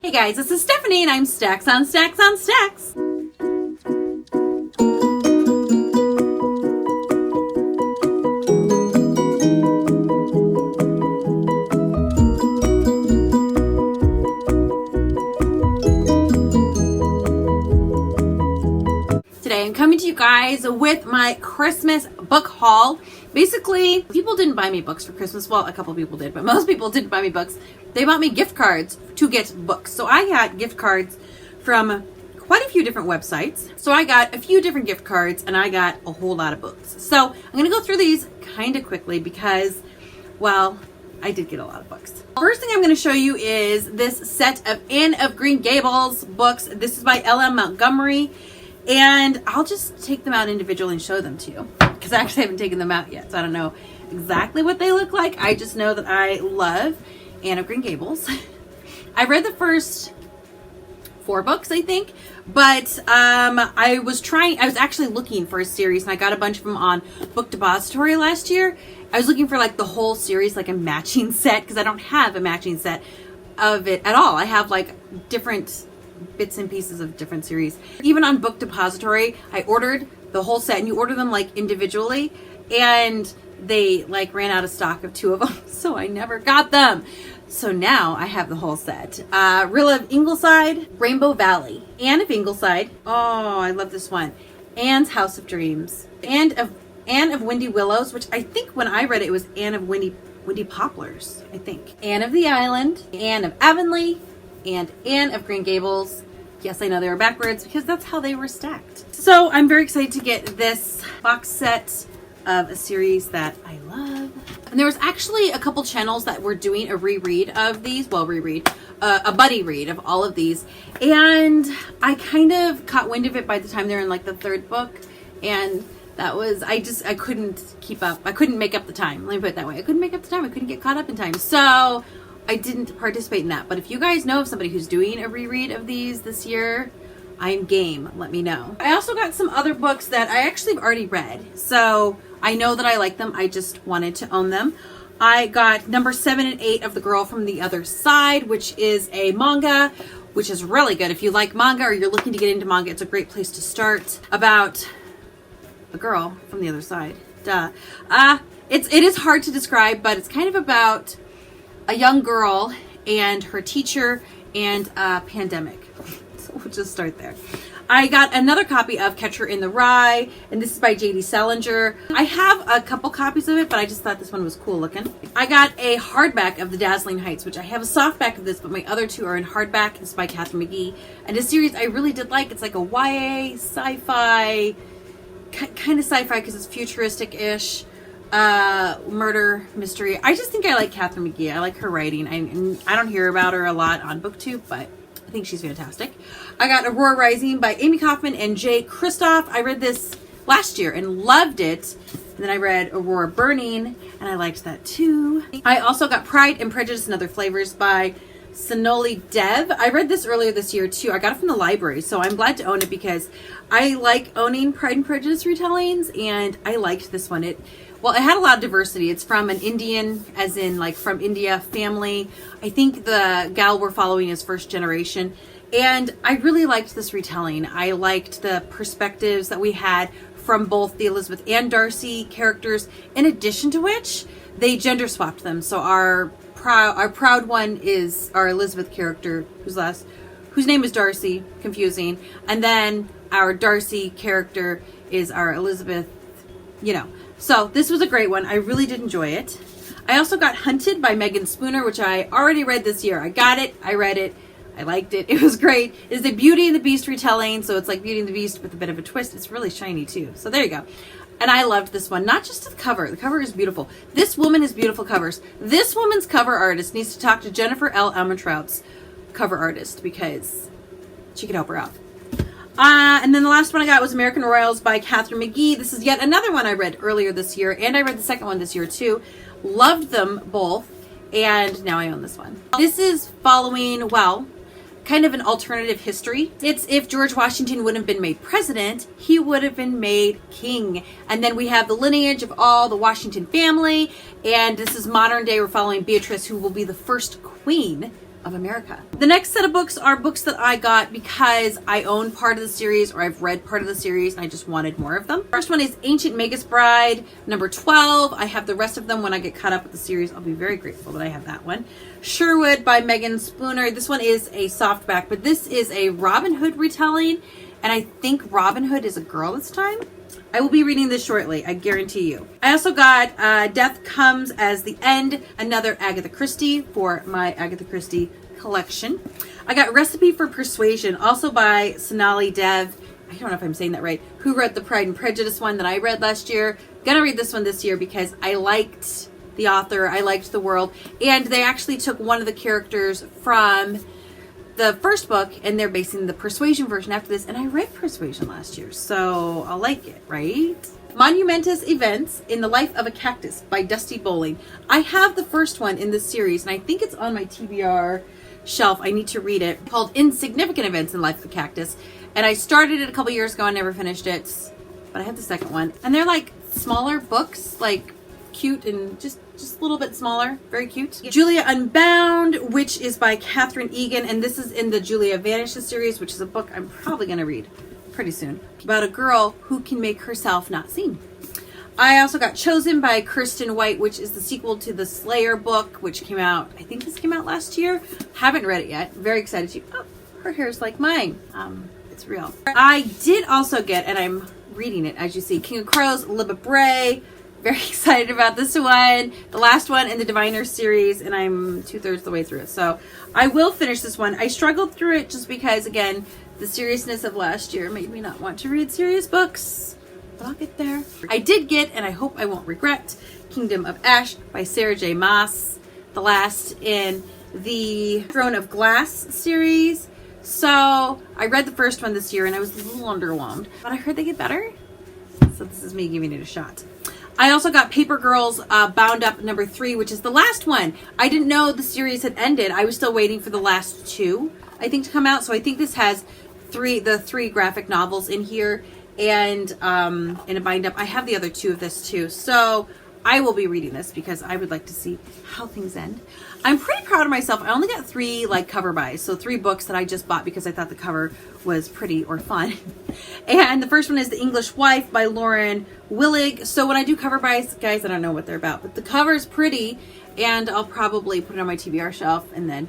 Hey guys, this is Stephanie and I'm Stacks on Stacks on Stacks. Today I'm coming to you guys with my Christmas book haul. Basically, people didn't buy me books for Christmas. Well, a couple people did, but most people didn't buy me books. They bought me gift cards to get books. So I got gift cards from quite a few different websites. So I got a few different gift cards and I got a whole lot of books. So I'm going to go through these kind of quickly because, well, I did get a lot of books. First thing I'm going to show you is this set of Anne of Green Gables books. This is by L.M. Montgomery. And I'll just take them out individually and show them to you because I actually haven't taken them out yet. So I don't know exactly what they look like. I just know that I love Anne of Green Gables. I read the first 4 books, I think, but I was actually looking for a series and I got a bunch of them on Book Depository last year. I was looking for like the whole series, like a matching set, because I don't have a matching set of it at all. I have like different bits and pieces of different series. Even on Book Depository, I ordered the whole set and you order them like individually and they like ran out of stock of 2 of them. So I never got them. So now I have the whole set. Rilla of Ingleside, Rainbow Valley, Anne of Ingleside. Oh, I love this one. Anne's House of Dreams. Anne of Windy Willows, which I think when I read it, it was Anne of Windy Poplars, I think. Anne of the Island, Anne of Avonlea, and Anne of Green Gables. Yes, I know they were backwards because that's how they were stacked. So I'm very excited to get this box set of a series that I love. And there was actually a couple channels that were doing a reread of these. Well, a buddy read of all of these. And I kind of caught wind of it by the time they're in like the 3rd book. And that was, I couldn't keep up. I couldn't make up the time. Let me put it that way. I couldn't make up the time. I couldn't get caught up in time. So I didn't participate in that. But if you guys know of somebody who's doing a reread of these this year, I'm game. Let me know. I also got some other books that I actually have already read. So I know that I like them. I just wanted to own them. I got number 7 and 8 of The Girl from the Other Side, which is a manga, which is really good. If you like manga or you're looking to get into manga, it's a great place to start. About a girl from the other side. Duh. It is hard to describe, but it's kind of about a young girl and her teacher and a pandemic. So we'll just start there. I got another copy of Catcher in the Rye, and this is by J.D. Salinger. I have a couple copies of it, but I just thought this one was cool looking. I got a hardback of The Dazzling Heights, which I have a softback of this, but my other 2 are in hardback. This is by Catherine McGee, and a series I really did like. It's like a YA, sci-fi, kind of sci-fi because it's futuristic-ish. Murder mystery. I just think I like Catherine McGee. I like her writing. I don't hear about her a lot on BookTube, but I think she's fantastic. I got Aurora Rising by Amy Kaufman and Jay Kristoff. I read this last year and loved it. And then I read Aurora Burning and I liked that too. I also got Pride and Prejudice and Other Flavors by Sonali Dev. I read this earlier this year too. I got it from the library, so I'm glad to own it because I like owning Pride and Prejudice retellings, and I liked this one. It had a lot of diversity. It's from an Indian, as in like from India, family. I think the gal we're following is first generation, and I really liked this retelling. I liked the perspectives that we had from both the Elizabeth and Darcy characters, in addition to which they gender swapped them. So our proud one is our Elizabeth character, whose name is Darcy, confusing. And then our Darcy character is our Elizabeth, So this was a great one. I really did enjoy it. I also got Hunted by Megan Spooner, which I already read this year. I got it. I read it. I liked it. It was great. It's a Beauty and the Beast retelling. So it's like Beauty and the Beast with a bit of a twist. It's really shiny too. So there you go. And I loved this one, not just the cover. The cover is beautiful. This woman has beautiful covers. This woman's cover artist needs to talk to Jennifer L. Almentrout's cover artist because she could help her out. And then the last one I got was American Royals by Catherine McGee. This is yet another one I read earlier this year, and I read the second one this year too. Loved them both, and now I own this one. This is following, kind of an alternative history. It's if George Washington wouldn't have been made president, he would have been made king. And then we have the lineage of all the Washington family, and this is modern day. We're following Beatrice, who will be the first queen of America. The next set of books are books that I got because I own part of the series or I've read part of the series and I just wanted more of them. First one is Ancient Magus Bride, number 12. I have the rest of them when I get caught up with the series. I'll be very grateful that I have that one. Sherwood by Megan Spooner. This one is a softback, but this is a Robin Hood retelling, and I think Robin Hood is a girl this time. I will be reading this shortly, I guarantee you. I also got Death Comes as the End, another Agatha Christie for my Agatha Christie collection. I got Recipe for Persuasion, also by Sonali Dev. I don't know if I'm saying that right. Who wrote the Pride and Prejudice one that I read last year. Gonna read this one this year because I liked the author, I liked the world, and they actually took one of the characters from the first book and they're basing the Persuasion version after this, and I read Persuasion last year, so I'll like it, right? Monumentous Events in the Life of a Cactus by Dusty Bowling. I have the first one in this series and I think it's on my TBR shelf. I need to read it, called Insignificant Events in the Life of a Cactus, and I started it a couple years ago. I never finished it, but I have the second one, and they're like smaller books, like cute and just a little bit smaller, very cute. Julia Unbound, which is by Catherine Egan, and this is in the Julia Vanishes series, which is a book I'm probably going to read pretty soon, about a girl who can make herself not seen. I also got Chosen by Kirsten White, which is the sequel to the Slayer book, which came out, I think this came out last year. Haven't read it yet. Very excited to. Oh, her hair is like mine. It's real. I did also get, and I'm reading it as you see, King of Crows, Libba Bray. Very excited about this one. The last one in the Diviner series, and I'm 2/3 the way through it. So I will finish this one. I struggled through it just because, again, the seriousness of last year made me not want to read serious books. But I'll get there. I did get, and I hope I won't regret, Kingdom of Ash by Sarah J. Maas, the last in the Throne of Glass series. So I read the first one this year, and I was a little underwhelmed. But I heard they get better. So this is me giving it a shot. I also got Paper Girls Bound Up number 3, which is the last one. I didn't know the series had ended. I was still waiting for the last 2, I think, to come out. So I think this has the three graphic novels in here and in a bind up. I have the other 2 of this too. So I will be reading this because I would like to see how things end. I'm pretty proud of myself. I only got 3 cover buys. So 3 books that I just bought because I thought the cover was pretty or fun. And the first one is The English Wife by Lauren Willig. So when I do cover buys, guys, I don't know what they're about, but the cover is pretty, and I'll probably put it on my TBR shelf, and then,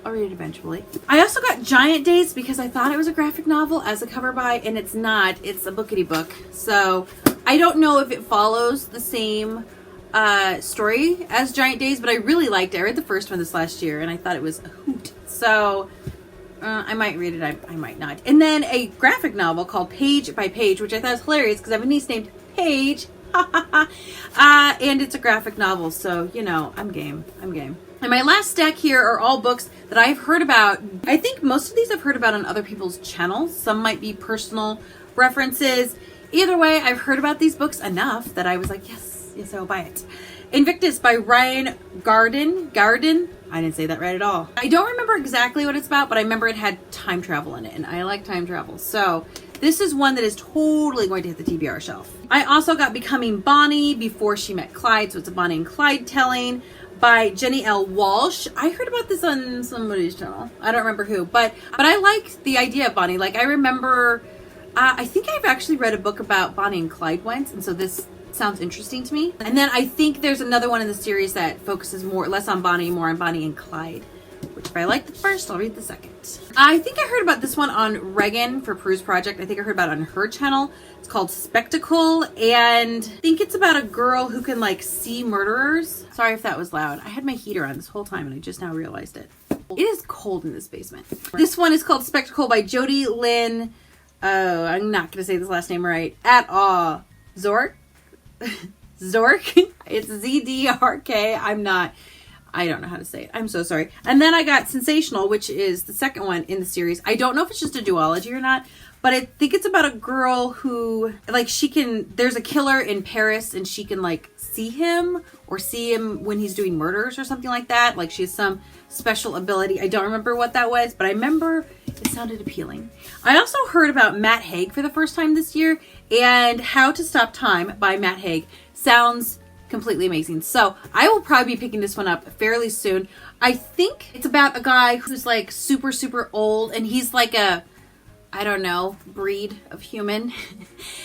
I'll read it eventually. I also got Giant Days because I thought it was a graphic novel as a cover buy, and it's not. It's a bookity book. So I don't know if it follows the same story as Giant Days, but I really liked it. I read the first one this last year, and I thought it was a hoot. So I might read it, I might not. And then a graphic novel called Page by Page, which I thought was hilarious because I have a niece named Paige. And it's a graphic novel, so, I'm game. And my last stack here are all books that I've heard about. I think most of these I've heard about on other people's channels. Some might be personal references. Either way, I've heard about these books enough that I was like, yes, I will buy it. Invictus by Ryan Garden. I didn't say that right at all. I don't remember exactly what it's about, but I remember it had time travel in it, and I like time travel. So this is one that is totally going to hit the TBR shelf. I also got Becoming Bonnie Before She Met Clyde, so it's a Bonnie and Clyde telling by Jenny L. Walsh. I heard about this on somebody's channel. I don't remember who, but I like the idea of Bonnie. Like, I remember, I think I've actually read a book about Bonnie and Clyde once, and so this sounds interesting to me. And then I think there's another one in the series that focuses less on Bonnie, more on Bonnie and Clyde, which if I like the first, I'll read the second. I think I heard about this one on Reagan for Prue's Project. I think I heard about it on her channel. It's called Spectacle, and I think it's about a girl who can see murderers. Sorry if that was loud. I had my heater on this whole time and I just now realized it. It is cold in this basement. This one is called Spectacle by Jody Lynn. Oh, I'm not going to say this last name right at all. Zork. It's ZDRK. I don't know how to say it. I'm so sorry. And then I got Sensational, which is the second one in the series. I don't know if it's just a duology or not, but I think it's about a girl who, there's a killer in Paris and she can see him when he's doing murders or something like that. Like, she has some special ability. I don't remember what that was, but I remember it sounded appealing. I also heard about Matt Haig for the first time this year, and How to Stop Time by Matt Haig sounds completely amazing. So I will probably be picking this one up fairly soon. I think it's about a guy who's like super, super old, and he's like a, I don't know, breed of human.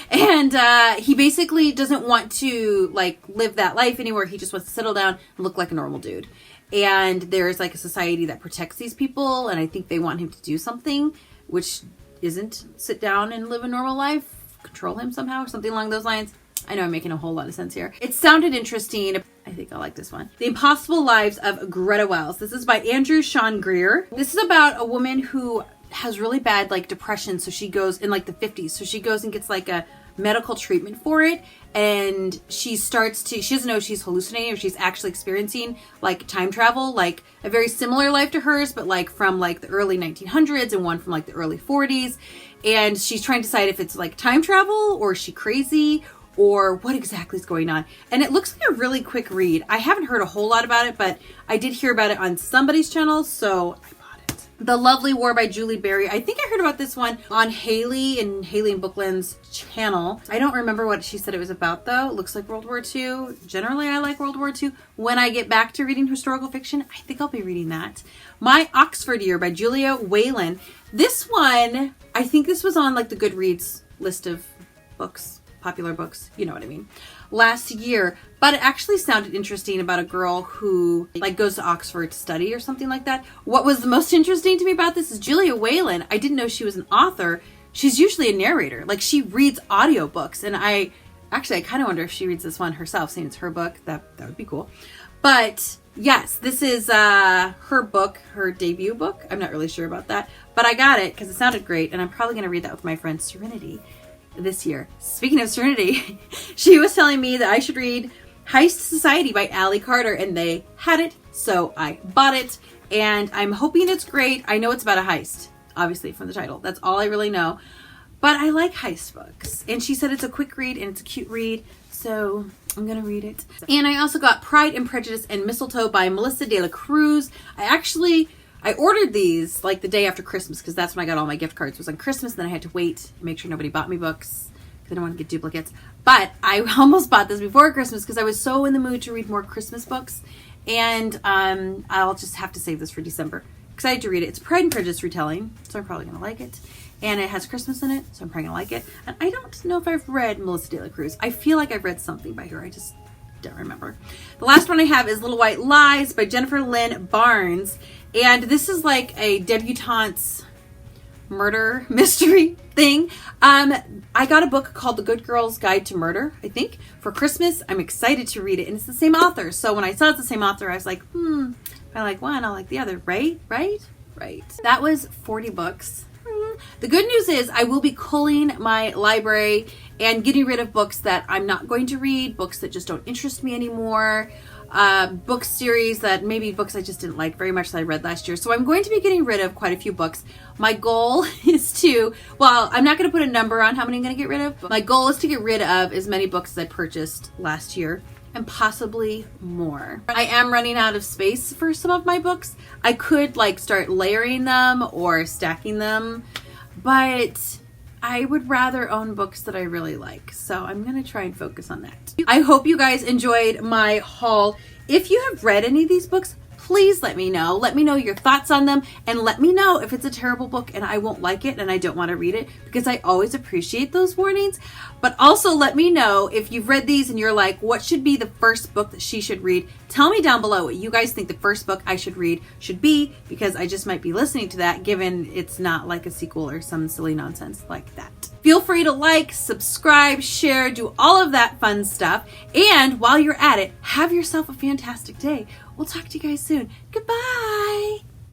And he basically doesn't want to like live that life anymore. He just wants to settle down and look like a normal dude. And there's like a society that protects these people, and I think they want him to do something, which isn't sit down and live a normal life, control him somehow, or something along those lines. I know I'm making a whole lot of sense here. It sounded interesting. I think I like this one. The Impossible Lives of Greta Wells. This is by Andrew Sean Greer. This is about a woman who has really bad like depression. So she goes in like the 50s. So she goes and gets like a medical treatment for it. And she doesn't know if she's hallucinating or she's actually experiencing like time travel, like a very similar life to hers, but like from like the early 1900s and one from like the early 40s. And she's trying to decide if it's like time travel or is she crazy or what exactly is going on. And it looks like a really quick read. I haven't heard a whole lot about it, but I did hear about it on somebody's channel, so I bought it. The Lovely War by Julie Berry. I think I heard about this one on Haley and Bookland's channel. I don't remember what she said it was about, though. It looks like World War II. Generally, I like World War II. When I get back to reading historical fiction, I think I'll be reading that. My Oxford Year by Julia Whalen. This one, I think this was on like the Goodreads list of books. Popular books, you know what I mean, last year, but it actually sounded interesting about a girl who like goes to Oxford to study or something like that. What was the most interesting to me about this is Julia Whalen. I didn't know she was an author. She's usually a narrator. Like she reads audiobooks, and I kind of wonder if she reads this one herself, saying it's her book. That would be cool. But yes, this is her book, her debut book. I'm not really sure about that, but I got it because it sounded great, and I'm probably going to read that with my friend Serenity this year. Speaking of Serenity, she was telling me that I should read Heist Society by Allie Carter, and they had it, so I bought it, and I'm hoping it's great. I know it's about a heist, obviously from the title. That's all I really know, but I like heist books, and she said it's a quick read and it's a cute read, so I'm gonna read it. And I also got Pride and Prejudice and Mistletoe by Melissa de la Cruz. I ordered these like the day after Christmas because that's when I got all my gift cards. It was on Christmas, then I had to wait and make sure nobody bought me books because I didn't want to get duplicates. But I almost bought this before Christmas because I was so in the mood to read more Christmas books. And I'll just have to save this for December. Excited to read it. It's Pride and Prejudice retelling, so I'm probably going to like it. And it has Christmas in it, so I'm probably going to like it. And I don't know if I've read Melissa de la Cruz. I feel like I've read something by her. I just don't remember. The last one I have is Little White Lies by Jennifer Lynn Barnes. And this is like a debutante's murder mystery thing. I got a book called The Good Girl's Guide to Murder, I think, for Christmas. I'm excited to read it, and it's the same author. So when I saw it's the same author, I was like, if I like one, I'll like the other, right? That was 40 books. The good news is I will be culling my library and getting rid of books that I'm not going to read, books that just don't interest me anymore, book series that maybe books I just didn't like very much that I read last year. So I'm going to be getting rid of quite a few books. My goal is I'm not going to put a number on how many I'm going to get rid of. But my goal is to get rid of as many books as I purchased last year and possibly more. I am running out of space for some of my books. I could like start layering them or stacking them, but I would rather own books that I really like. So I'm going to try and focus on that. I hope you guys enjoyed my haul. If you have read any of these books, please let me know. Let me know your thoughts on them, and let me know if it's a terrible book and I won't like it and I don't want to read it, because I always appreciate those warnings. But also let me know if you've read these and you're like, what should be the first book that she should read? Tell me down below what you guys think the first book I should read should be, because I just might be listening to that, given it's not like a sequel or some silly nonsense like that. Feel free to like, subscribe, share, do all of that fun stuff. And while you're at it, have yourself a fantastic day. We'll talk to you guys soon. Goodbye.